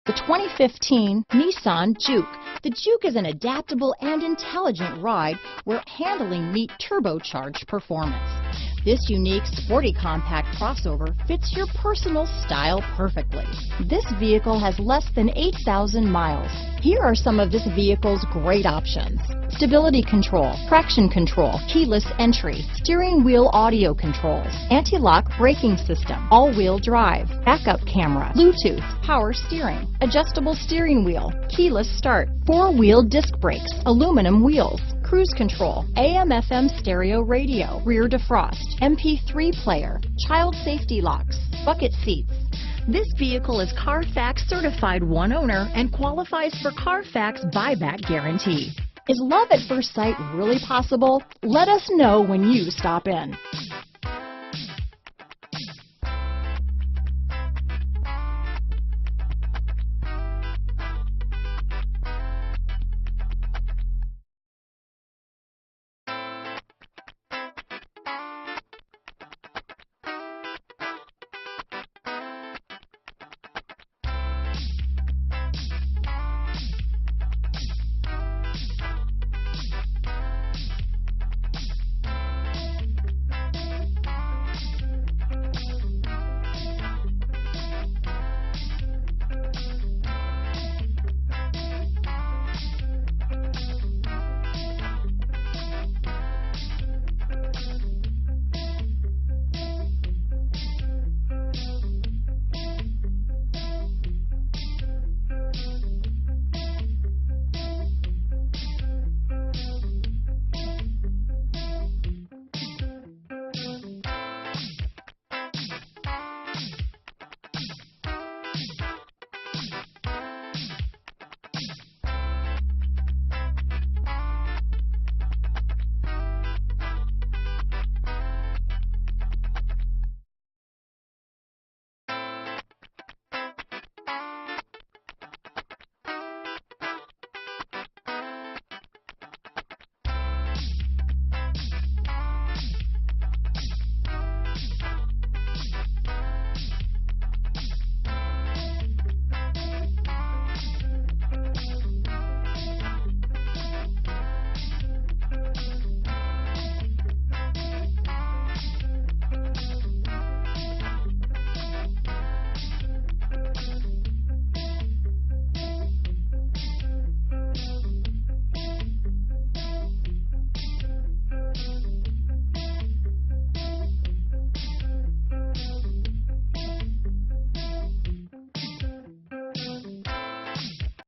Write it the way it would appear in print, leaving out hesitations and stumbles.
The 2015 Nissan JUKE. The JUKE is an adaptable and intelligent ride where handling meets turbocharged performance. This unique, sporty compact crossover fits your personal style perfectly. This vehicle has less than 8,000 miles. Here are some of this vehicle's great options: stability control, traction control, keyless entry, steering wheel audio controls, anti-lock braking system, all-wheel drive, backup camera, Bluetooth, power steering, adjustable steering wheel, keyless start, four-wheel disc brakes, aluminum wheels, cruise control, AM/FM stereo radio, rear defrost, MP3 player, child safety locks, bucket seats. This vehicle is Carfax certified one owner and qualifies for Carfax buyback guarantee. Is love at first sight really possible? Let us know when you stop in.